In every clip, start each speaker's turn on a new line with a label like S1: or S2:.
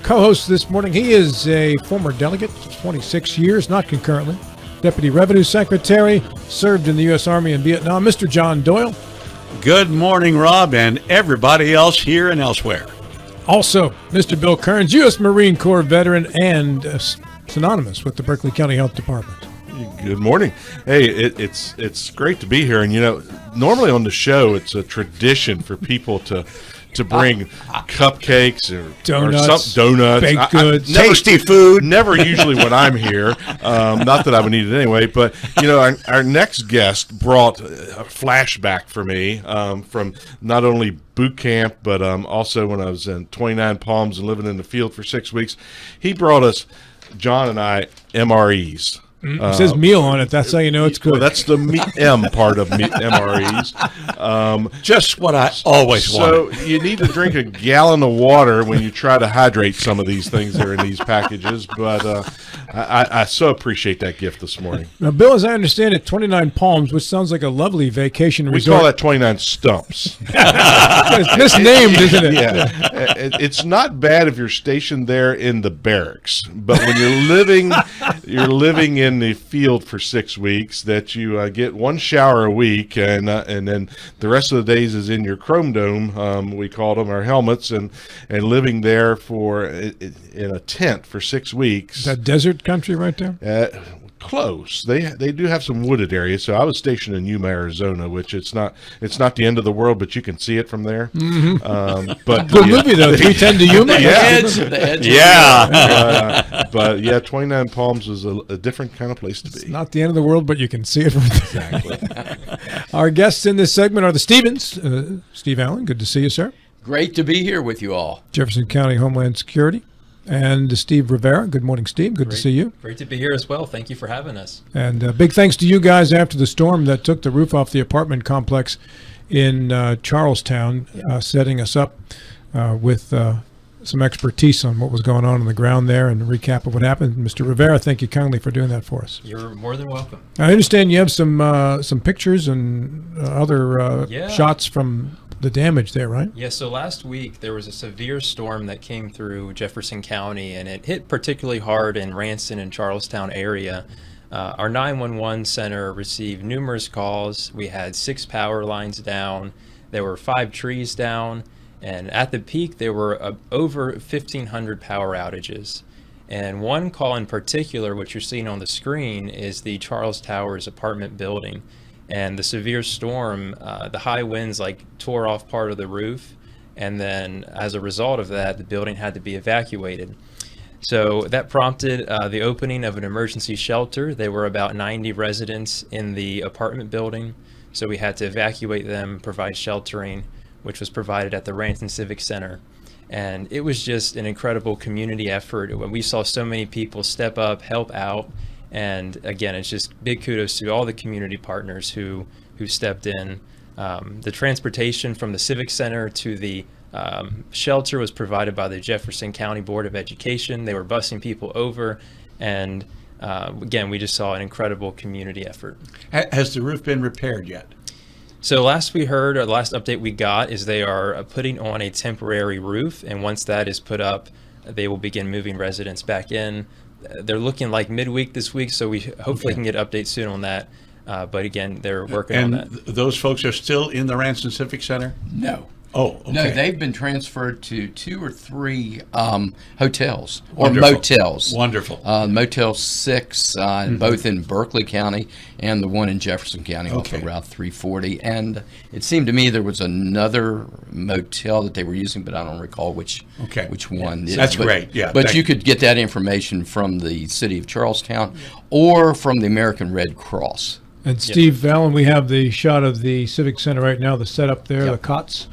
S1: co-host this morning. He is a former delegate, 26 years, not concurrently. Deputy Revenue Secretary, served in the U.S. Army in Vietnam, Mr. John Doyle.
S2: Good morning, Rob, and everybody else here and elsewhere.
S1: Also, Mr. Bill Kearns, U.S. Marine Corps veteran and synonymous with the Berkeley County Health Department.
S3: Good morning. Hey, it's great to be here. And, normally on the show, it's a tradition for people to bring cupcakes or donuts,
S1: baked goods,
S2: tasty food.
S3: Never usually when I'm here. Not that I would need it anyway. But, our next guest brought a flashback for me from not only boot camp, but also when I was in 29 Palms and living in the field for 6 weeks. He brought us, John and I, MREs.
S1: It says meal on it. That's how you know it's good.
S3: Well, that's the M part of MREs.
S2: Just what I always wanted.
S3: So you need to drink a gallon of water when you try to hydrate some of these things that are in these packages. But I so appreciate that gift this morning.
S1: Now, Bill, as I understand it, 29 Palms, which sounds like a lovely vacation resort.
S3: We call that 29 Stumps.
S1: It's misnamed, isn't it?
S3: Yeah. It's not bad if you're stationed there in the barracks, but when you're living in the field for 6 weeks, that you get one shower a week, and then the rest of the days is in your chrome dome. We call them our helmets, and living there in a tent for 6 weeks.
S1: Is that desert country right there?
S3: Close. They do have some wooded areas. So I was stationed in Yuma, Arizona, which it's not the end of the world, but you can see it from there.
S1: Mm-hmm.
S3: But
S1: good movie though. 310 to Yuma.
S2: The edge. Yeah.
S3: But yeah, 29 Palms is a different kind of place to be.
S1: It's not the end of the world, but you can see it from there.
S3: Exactly.
S1: Our guests in this segment are the Stevens. Steve Allen, good to see you, sir.
S4: Great to be here with you all.
S1: Jefferson County Homeland Security. And Steve Rivera. Good morning, Steve. Good to see you.
S5: Great to be here as well. Thank you for having us.
S1: And big thanks to you guys after the storm that took the roof off the apartment complex in Charlestown, setting us up with some expertise on what was going on the ground there and a recap of what happened. Mr. Rivera, thank you kindly for doing that for us.
S5: You're more than welcome.
S1: I understand you have some pictures and other shots from the damage there, right?
S5: Yeah, so last week there was a severe storm that came through Jefferson County, and it hit particularly hard in Ranston and Charlestown area. Our 911 center received numerous calls. We had 6 power lines down. There were 5 trees down, and at the peak there were over 1,500 power outages. And one call in particular, which you're seeing on the screen, is the Charles Towers apartment building. And the severe storm, the high winds tore off part of the roof, and then as a result of that, the building had to be evacuated. So that prompted the opening of an emergency shelter. There were about 90 residents in the apartment building, so we had to evacuate them, provide sheltering, which was provided at the Ranston Civic Center. And it was just an incredible community effort. When we saw so many people step up, help out. And again, it's just big kudos to all the community partners who stepped in. The transportation from the Civic Center to the shelter was provided by the Jefferson County Board of Education. They were busing people over, and again, we just saw an incredible community effort.
S2: Has the roof been repaired yet?
S5: So last update we got is they are putting on a temporary roof, and once that is put up, they will begin moving residents back in. They're looking like midweek this week, so we hopefully can get updates soon on that. But again, they're working on that.
S2: And those folks are still in the Ranston Civic Center?
S4: No.
S2: Oh, okay.
S4: No, they've been transferred to 2 or 3 hotels or
S2: Wonderful.
S4: motels.
S2: Wonderful.
S4: Motel 6, both in Berkeley County and the one in Jefferson County off of Route 340. And it seemed to me there was another motel that they were using, but I don't recall which one.
S2: Yeah. That's great. Yeah,
S4: but you could get that information from the city of Charlestown or from the American Red Cross.
S1: And Steve Allen, we have the shot of the Civic Center right now, the setup there, the cots.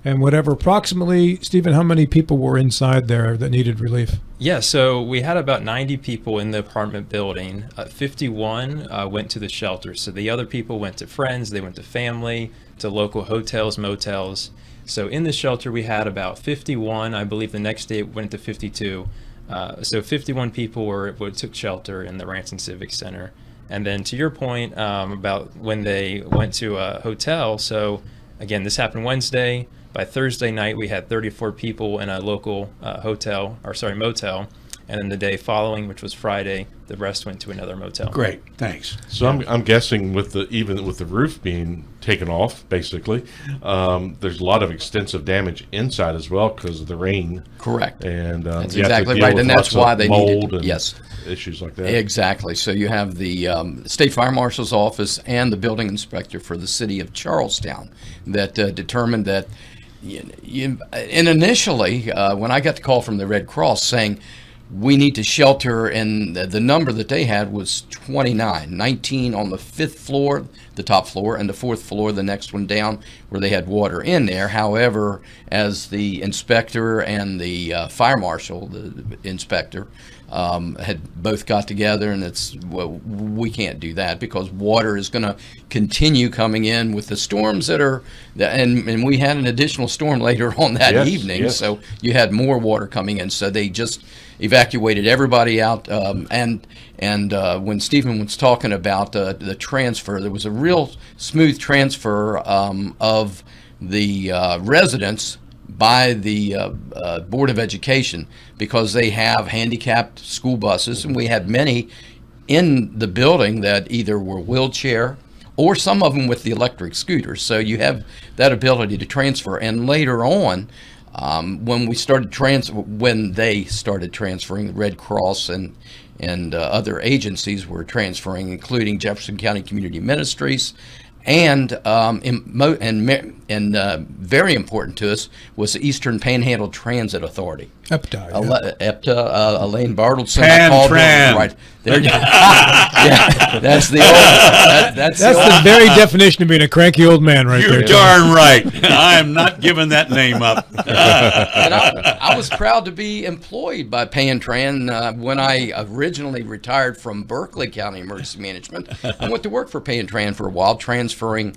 S1: And whatever, approximately, Stephen, how many people were inside there that needed relief?
S5: Yeah, so we had about 90 people in the apartment building. 51 went to the shelter. So the other people went to friends, they went to family, to local hotels, motels. So in the shelter, we had about 51. I believe the next day it went to 52. So 51 people took shelter in the Ranston Civic Center. And then to your point about when they went to a hotel, so again, this happened Wednesday. By Thursday night, we had 34 people in a local motel. And then the day following, which was Friday, the rest went to another motel.
S2: Great, thanks.
S3: So I'm guessing with the roof being taken off, basically, there's a lot of extensive damage inside as well because of the rain.
S4: Correct.
S3: And
S4: That's
S3: you have to
S4: exactly
S3: deal
S4: right,
S3: with
S4: and that's
S3: lots of
S4: why they
S3: mold
S4: needed.
S3: and issues like that.
S4: Exactly. So you have the State Fire Marshal's office and the building inspector for the city of Charlestown that determined that. And initially, when I got the call from the Red Cross saying we need to shelter, and the number that they had was 29, 19 on the 5th floor, the top floor, and the 4th floor, the next one down, where they had water in there. However, as the inspector and the fire marshal, the inspector, had both got together, and we can't do that because water is going to continue coming in with the storms and we had an additional storm later on that evening, so you had more water coming in. So they just evacuated everybody out, and when Stephen was talking about the transfer, there was a real smooth transfer of the residents by the Board of Education because they have handicapped school buses, and we had many in the building that either were wheelchair or some of them with the electric scooters. So you have that ability to transfer. And later on, when they started transferring, the Red Cross and other agencies were transferring, including Jefferson County Community Ministries. And very important to us was the Eastern Panhandle Transit Authority. EPTA, Elaine Bartleson.
S2: Pan-Tran.
S4: Right. There you go. Yeah, that's the old. That's
S1: the very definition of being a cranky old man, right there.
S2: You're darn right. I am not giving that name up.
S4: And I was proud to be employed by Pan-Tran when I originally retired from Berkeley County Emergency Management. I went to work for Pan-Tran for a while, transferring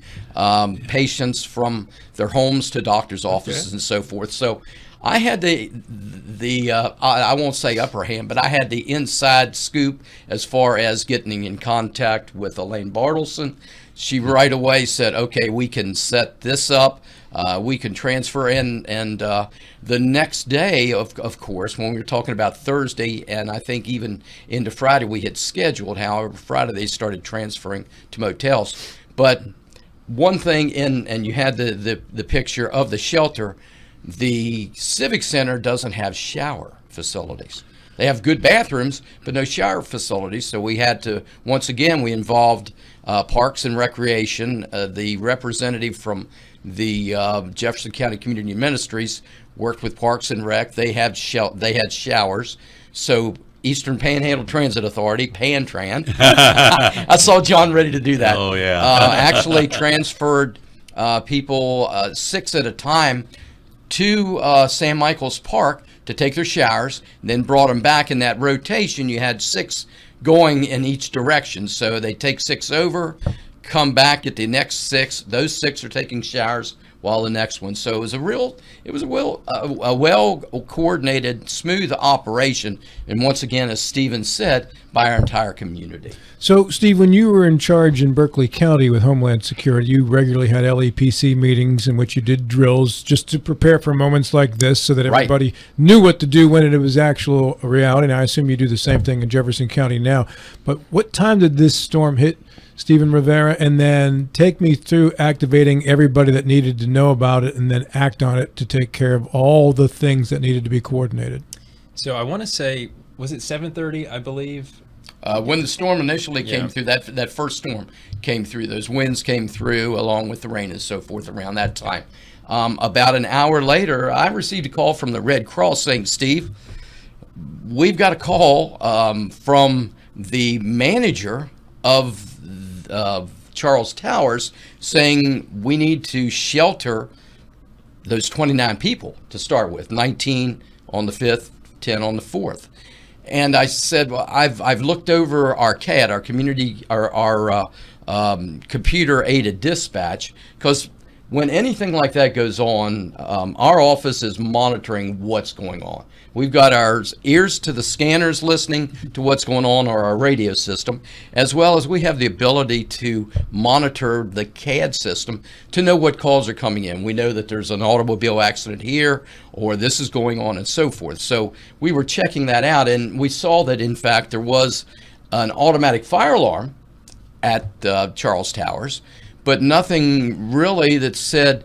S4: patients from their homes to doctors' offices and so forth. So I had I won't say upper hand, but I had the inside scoop as far as getting in contact with Elaine Bartleson. She right away said, okay, we can set this up. We can transfer in. And the next day, of course, when we were talking about Thursday, and I think even into Friday, we had scheduled. However, Friday they started transferring to motels. But one thing, and you had the picture of the shelter, the Civic Center doesn't have shower facilities. They have good bathrooms, but no shower facilities. So we had to, once again, we involved Parks and Recreation. The representative from the Jefferson County Community Ministries worked with Parks and Rec. They had showers. So Eastern Panhandle Transit Authority, Pan-Tran. I saw John ready to do that.
S2: Oh, yeah.
S4: Actually transferred people 6 at a time to San Michael's Park to take their showers, and then brought them back in that rotation. You had 6 going in each direction. So they take 6 over, come back at the next 6. Those 6 are taking showers while the next one. So it was a well coordinated, smooth operation. And once again, as Stephen said, by our entire community.
S1: So, Steve, when you were in charge in Berkeley County with Homeland Security, you regularly had LEPC meetings in which you did drills just to prepare for moments like this so that everybody knew what to do when it was actual reality. And I assume you do the same thing in Jefferson County now. But what time did this storm hit, Stephen Rivera? And then take me through activating everybody that needed to know about it and then act on it to take care of all the things that needed to be coordinated.
S5: So I want to say, was it 7:30, I believe?
S4: When the storm initially came through, that first storm came through, those winds came through along with the rain and so forth around that time. About an hour later, I received a call from the Red Cross saying, Steve, we've got a call from the manager of Charles Towers saying we need to shelter those 29 people to start with, 19 on the 5th, 10 on the 4th. And I said, well, I've looked over our CAD, our community, our computer aided dispatch, because when anything like that goes on, our office is monitoring what's going on. We've got our ears to the scanners listening to what's going on our radio system, as well as we have the ability to monitor the CAD system to know what calls are coming in. We know that there's an automobile accident here, or this is going on, and so forth. So we were checking that out, and we saw that, in fact, there was an automatic fire alarm at Charles Towers, but nothing really that said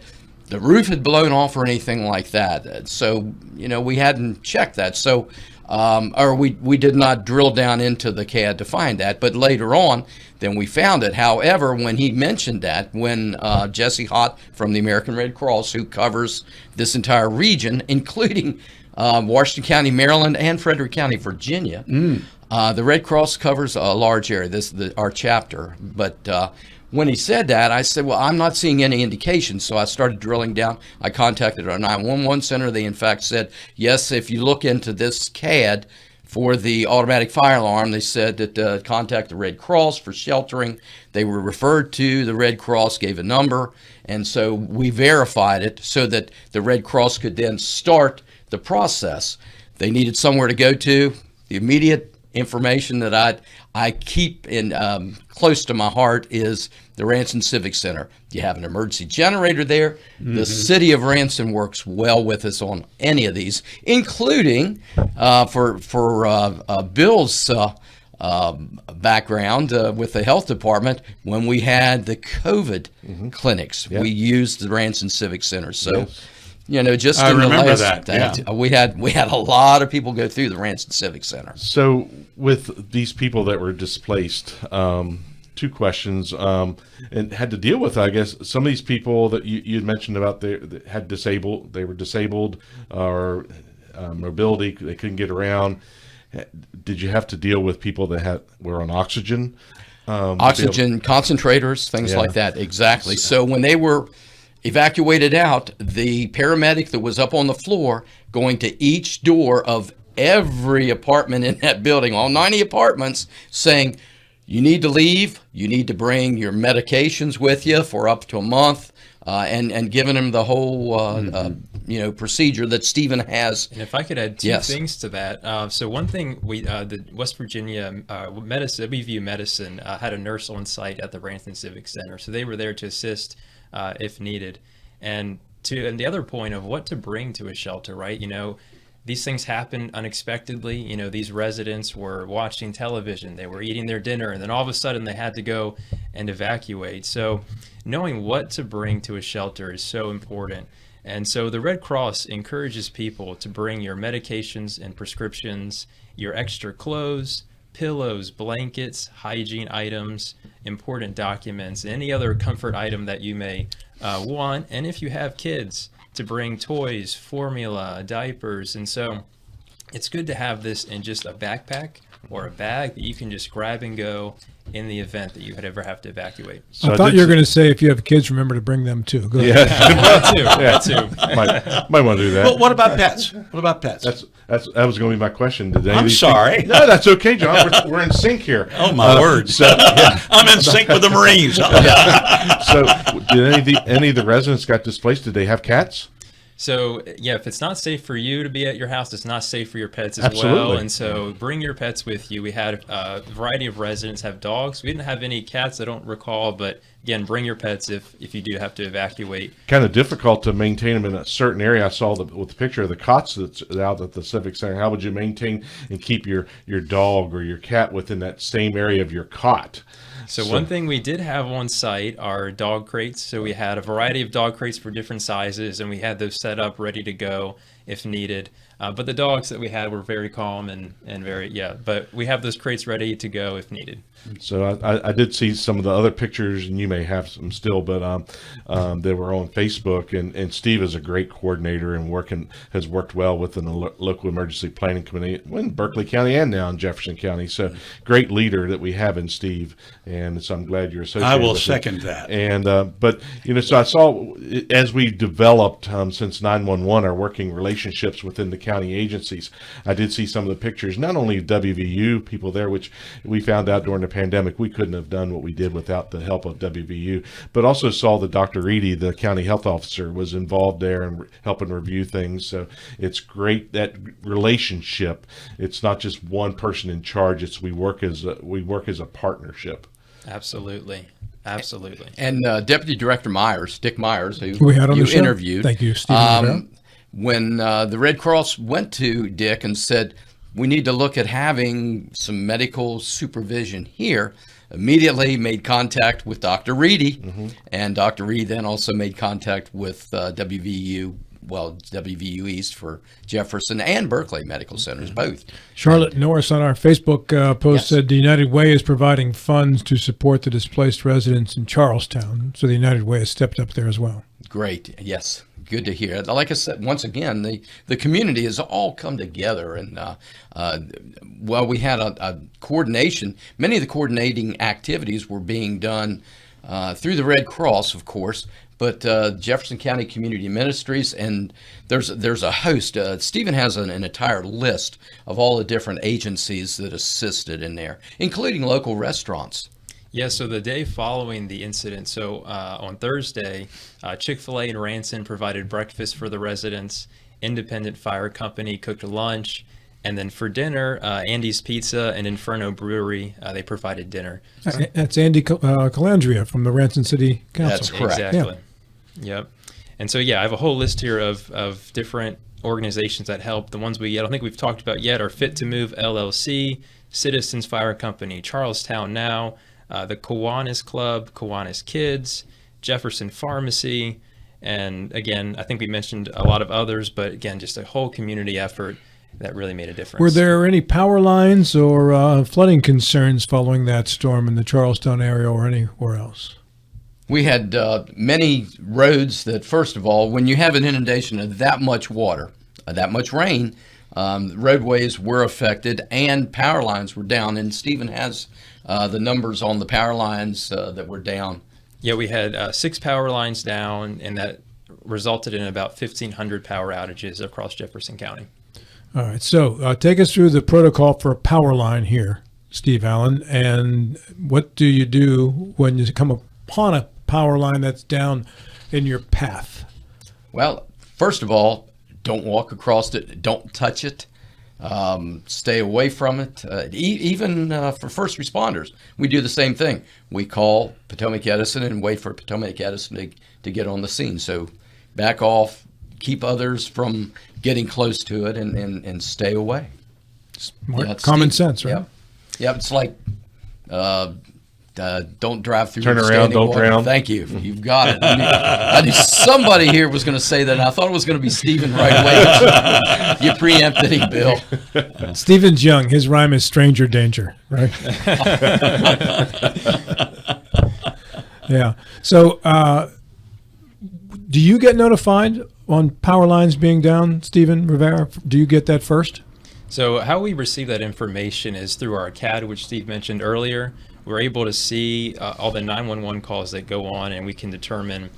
S4: the roof had blown off or anything like that. So, we hadn't checked that. So, or we did not drill down into the CAD to find that. But later on, then we found it. However, when he mentioned that, when Jesse Hott from the American Red Cross, who covers this entire region, including Washington County, Maryland, and Frederick County, Virginia, the Red Cross covers a large area, our chapter. But when he said that, I said, well, I'm not seeing any indication. So I started drilling down. I contacted our 911 center. They, in fact, said, yes, if you look into this CAD for the automatic fire alarm, they said that contact the Red Cross for sheltering. They were referred to. The Red Cross gave a number. And so we verified it so that the Red Cross could then start the process. They needed somewhere to go to. The immediate information that I keep in close to my heart is the Ranson Civic Center. You have an emergency generator there. The city of Ranson works well with us on any of these, including for Bill's background with the health department. When we had the COVID clinics, we used the Ranson Civic Center. So. Just
S2: I
S4: in the
S2: remember
S4: last,
S2: that.
S4: we had a lot of people go through the Ranson Civic Center.
S3: So with these people that were displaced, two questions, and had to deal with, I guess, some of these people that you had mentioned about they were disabled or mobility, they couldn't get around. Did you have to deal with people that were on oxygen?
S4: Oxygen concentrators, things like that. Exactly. So when they were evacuated out, the paramedic that was up on the floor going to each door of every apartment in that building, all 90 apartments, saying, you need to leave, you need to bring your medications with you for up to a month, and giving them the whole procedure that Stephen has.
S5: And if I could add two things to that. So one thing, the West Virginia WVU Medicine had a nurse on site at the Ranson Civic Center. So they were there to assist if needed. And the other point of what to bring to a shelter, right? These things happen unexpectedly. These residents were watching television, they were eating their dinner, and then all of a sudden they had to go and evacuate. So knowing what to bring to a shelter is so important. And so the Red Cross encourages people to bring your medications and prescriptions, your extra clothes, pillows, blankets, hygiene items, important documents, any other comfort item that you may want. And if you have kids, to bring toys, formula, diapers. And so it's good to have this in just a backpack or a bag that you can just grab and go in the event that you would ever have to evacuate.
S1: So I thought you were going to say if you have kids, remember to bring them too. Go ahead.
S5: That too.
S3: Might want to do that.
S2: Well, what about pets? What about pets?
S3: That was going to be my question. Did any
S2: I'm
S3: of these
S2: sorry.
S3: things- No, that's okay, John. We're in sync here.
S2: Oh, my word.
S3: So, yeah.
S2: I'm in sync with the Marines.
S3: So, did any of the residents got displaced? Did they have cats?
S5: So, yeah, if it's not safe for you to be at your house, it's not safe for your pets as
S3: Absolutely.
S5: well. And so bring your pets with you. We had a variety of residents have dogs. We didn't have any cats, I don't recall. But, again, bring your pets if you do have to evacuate.
S3: Kind of difficult to maintain them in a certain area. I saw with the picture of the cots that's out at the Civic Center. How would you maintain and keep your dog or your cat within that same area of your cot?
S5: So one thing we did have on site are dog crates. So we had a variety of dog crates for different sizes, and we had those set up ready to go if needed. But the dogs that we had were very calm and very, but we have those crates ready to go if needed.
S3: So I did see some of the other pictures, and you may have some still, but they were on Facebook. And Steve is a great coordinator and has worked well with the local emergency planning committee in Berkeley County and now in Jefferson County. So great leader that we have in Steve, and so I'm glad you're associated.
S2: I will
S3: with
S2: second
S3: it.
S2: that.
S3: And but so I saw as we developed since 911 our working relationships within the county. county agencies. I did see some of the pictures, not only WVU people there, which we found out during the pandemic we couldn't have done what we did without the help of WVU, but also saw that Dr. Reedy, the county health officer, was involved there and helping review things. So it's great, that relationship. It's not just one person in charge. It's we work as a partnership.
S5: Absolutely.
S4: And Deputy Director Myers, Dick Myers, who
S1: We had on
S4: you
S1: the show.
S4: interviewed.
S1: Thank you, Stephen Rivera.
S4: When the Red Cross went to Dick and said, we need to look at having some medical supervision here, immediately made contact with Dr. Reedy, and Dr. Reedy then also made contact with WVU East for Jefferson and Berkeley Medical Centers, both.
S1: Charlotte Norris on our Facebook post
S4: Yes.
S1: said the United Way is providing funds to support the displaced residents in Charlestown. So the United Way has stepped up there as well.
S4: Great. Yes. Good to hear. Like I said, once again, the community has all come together, and we had a coordination. Many of the coordinating activities were being done through the Red Cross, of course, but Jefferson County Community Ministries, and there's a host. Stephen has an entire list of all the different agencies that assisted in there, including local restaurants.
S5: Yeah, so the day following the incident, so on Thursday, Chick-fil-A in Ranson provided breakfast for the residents. Independent Fire Company cooked lunch. And then for dinner, Andy's Pizza and Inferno Brewery, they provided dinner.
S1: That's Andy Calandria from the Ranson City Council.
S4: That's correct.
S5: Exactly. Yep. And so, I have a whole list here of different organizations that help. The ones I don't think we've talked about yet are Fit to Move LLC, Citizens Fire Company, Charlestown Now, the Kiwanis Club, Kiwanis Kids, Jefferson Pharmacy, and again, I think we mentioned a lot of others, but again, just a whole community effort that really made a difference.
S1: Were there any power lines or flooding concerns following that storm in the Charlestown area or anywhere else?
S4: We had many roads that, first of all, when you have an inundation of that much water, that much rain, roadways were affected and power lines were down. And Stephen has the numbers on the power lines that were down.
S5: Yeah, we had 6 power lines down, and that resulted in about 1,500 power outages across Jefferson County.
S1: All right, so take us through the protocol for a power line here, Steve Allen, and what do you do when you come upon a power line that's down in your path?
S4: Well, first of all, don't walk across it. Don't touch it. Stay away from it. Even for first responders, we do the same thing. We call Potomac Edison and wait for Potomac Edison to get on the scene. So back off, keep others from getting close to it, and stay away.
S1: Smart, common sense, right?
S4: Yep. It's like don't drive through.
S3: Turn around,
S4: standing
S3: don't
S4: water.
S3: drown.
S4: Thank you. You've got it. I knew somebody here was going to say that, and I thought it was going to be Stephen right away. You preempted him, Bill.
S1: Stephen's young. His rhyme is stranger danger, right? Yeah. So do you get notified on power lines being down, Stephen Rivera? Do you get that first?
S5: So how we receive that information is through our CAD, which Steve mentioned earlier. We're able to see all the 911 calls that go on, and we can determine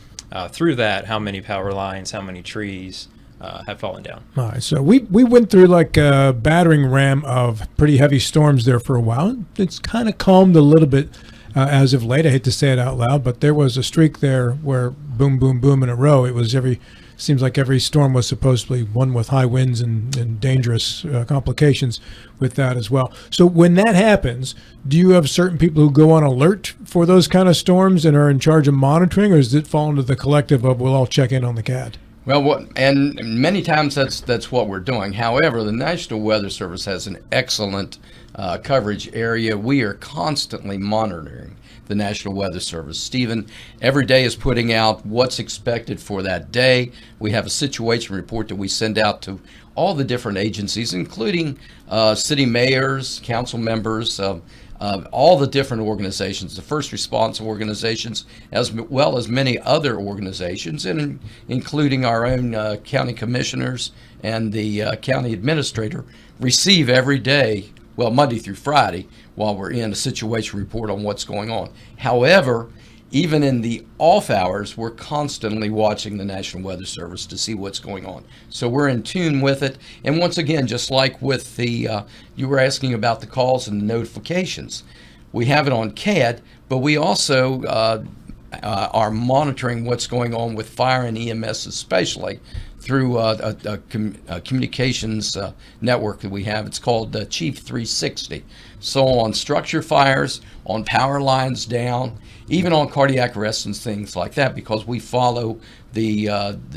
S5: through that how many power lines, how many trees have fallen down.
S1: All right, so we went through like a battering ram of pretty heavy storms there for a while. It's kind of calmed a little bit as of late. I hate to say it out loud, but there was a streak there where boom, boom, boom in a row. It was seems like every storm was supposedly one with high winds and dangerous complications with that as well. So when that happens, do you have certain people who go on alert for those kind of storms and are in charge of monitoring, or does it fall into the collective of we'll all check in on the CAD?
S4: Well, and many times that's what we're doing. However, the National Weather Service has an excellent coverage area. We are constantly monitoring the National Weather Service. Stephen, every day is putting out what's expected for that day. We have a situation report that we send out to all the different agencies, including city mayors, council members, all the different organizations, the first response organizations, as well as many other organizations, and including our own county commissioners and the county administrator, receive every day, well, Monday through Friday, while we're in a situation report on what's going on. However, even in the off hours, we're constantly watching the National Weather Service to see what's going on. So we're in tune with it. And once again, just like with the, you were asking about the calls and the notifications, we have it on CAD, but we also are monitoring what's going on with fire and EMS, especially through a communications network that we have. It's called Chief 360. So on structure fires, on power lines down, even on cardiac arrests and things like that, because we follow the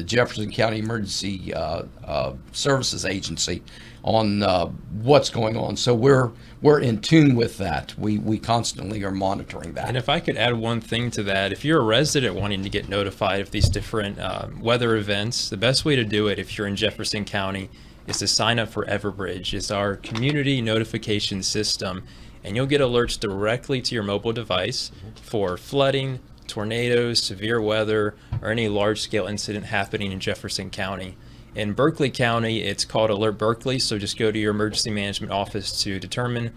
S4: Jefferson County Emergency Services Agency on what's going on. So we're in tune with that. We constantly are monitoring that.
S5: And if I could add one thing to that, if you're a resident wanting to get notified of these different weather events, the best way to do it if you're in Jefferson County is to sign up for Everbridge. It's our community notification system, and you'll get alerts directly to your mobile device for flooding, tornadoes, severe weather, or any large-scale incident happening in Jefferson County. In Berkeley County, it's called Alert Berkeley, so just go to your emergency management office to determine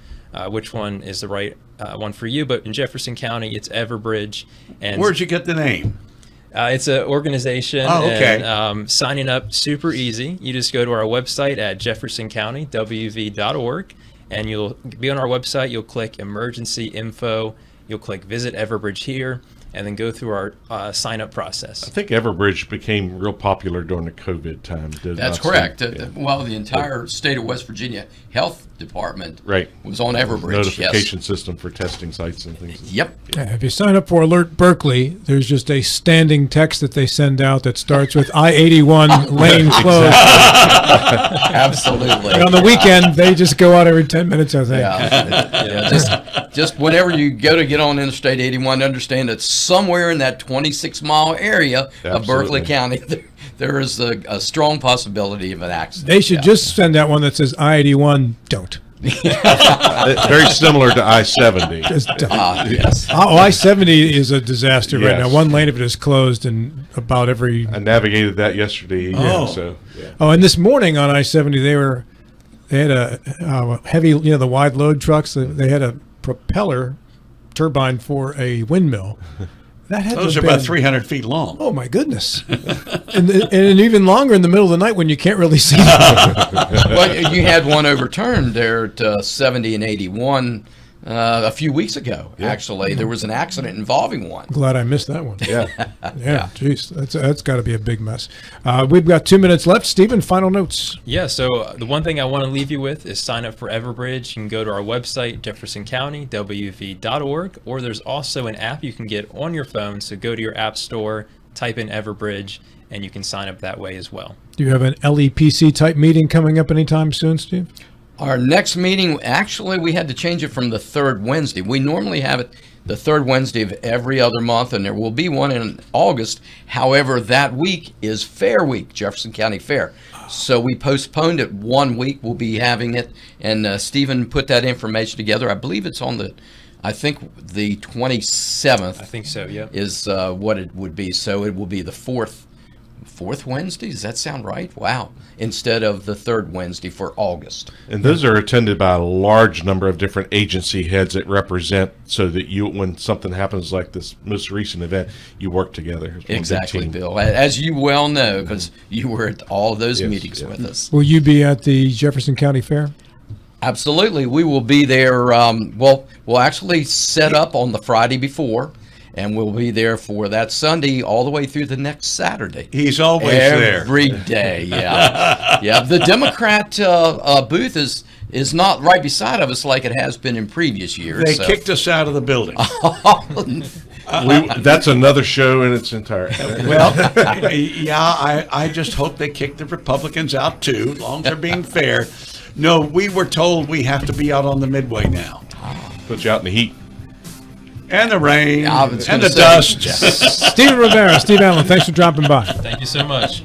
S5: which one is the right one for you. But in Jefferson County, it's Everbridge. And
S2: Where'd you get the name?
S5: it's an organization.
S2: Oh, okay.
S5: And signing up, super easy. You just go to our website at jeffersoncountywv.org, and you'll be on our website. You'll click Emergency Info. You'll click Visit Everbridge here, and then go through our sign-up process.
S3: I think Everbridge became real popular during the COVID time. Did it
S4: That's
S3: not
S4: correct.
S3: seem- yeah.
S4: Well, the entire state of West Virginia Health Department
S3: Right.
S4: was on Everbridge.
S3: Notification system for testing sites and things.
S4: Yes. Yep.
S1: Yeah, if you sign up for Alert Berkeley, there's just a standing text that they send out that starts with I-81 lane closed.
S4: Absolutely.
S1: And on the weekend, they just go out every 10 minutes, I think.
S4: Yeah. Just whenever you go to get on Interstate 81, understand that somewhere in that 26-mile area of Berkeley
S3: Absolutely.
S4: County, there is a strong possibility of an accident.
S1: They should just send out one that says I-81, don't.
S3: Very similar to I-70.
S1: Just don't.
S4: Yes.
S1: Oh, I-70 is a disaster right now.
S3: Yes.
S1: One lane of it is closed, and about every...
S3: I navigated that yesterday.
S2: Oh.
S3: So yeah.
S1: Oh, and this morning on I-70, they had a heavy, the wide load trucks. They had a propeller turbine for a windmill. That had
S2: Those
S1: to
S2: are
S1: have
S2: about
S1: been-
S2: 300 feet long.
S1: Oh my goodness! and even longer in the middle of the night when you can't really see them.
S4: Well, you had one overturned there at 70 and 81 a few weeks ago.
S3: Yeah.
S4: Actually, there was an accident involving one.
S1: Glad I missed that one.
S3: Yeah.
S1: Yeah, geez, that's got to be a big mess. We've got 2 minutes left. Stephen, final notes.
S5: Yeah, so the one thing I want to leave you with is sign up for Everbridge. You can go to our website, jeffersoncountywv.org, or there's also an app you can get on your phone. So go to your app store, type in Everbridge, and you can sign up that way as well.
S1: Do you have an LEPC type meeting coming up anytime soon, Steve?
S4: Our next meeting, actually, we had to change it from the third Wednesday. We normally have it the third Wednesday of every other month, and there will be one in August. However, that week is Fair Week, Jefferson County Fair. So we postponed it 1 week. We'll be having it, and Stephen put that information together. I believe it's on the 27th.
S5: I think so, yeah.
S4: Is what it would be. So it will be the fourth Wednesday. Does that sound right? Wow. Instead of the third Wednesday for August.
S3: And those are attended by a large number of different agency heads that represent, so that you, when something happens like this most recent event, you work together. as one big
S4: Exactly,
S3: team.
S4: Bill. As you well know, because you were at all those
S3: Yes,
S4: meetings
S3: yeah.
S4: with us.
S1: Will you be at the Jefferson County Fair?
S4: Absolutely. We will be there. We'll actually set up on the Friday before, and we'll be there for that Sunday all the way through the next Saturday.
S2: He's always there.
S4: Every day, yeah. Yeah. The Democrat booth is not right beside of us like it has been in previous years.
S2: They
S4: so.
S2: kicked us out of the building.
S3: That's another show in its entirety.
S2: Well, yeah, I just hope they kick the Republicans out too, as long as they're being fair. No, we were told we have to be out on the Midway now.
S3: Put you out in the heat.
S2: And the rain,
S4: I was
S2: and
S4: gonna
S2: the
S4: say-
S2: dust.
S1: Steve Rivera, Steve Allen, thanks for dropping by.
S5: Thank you so much.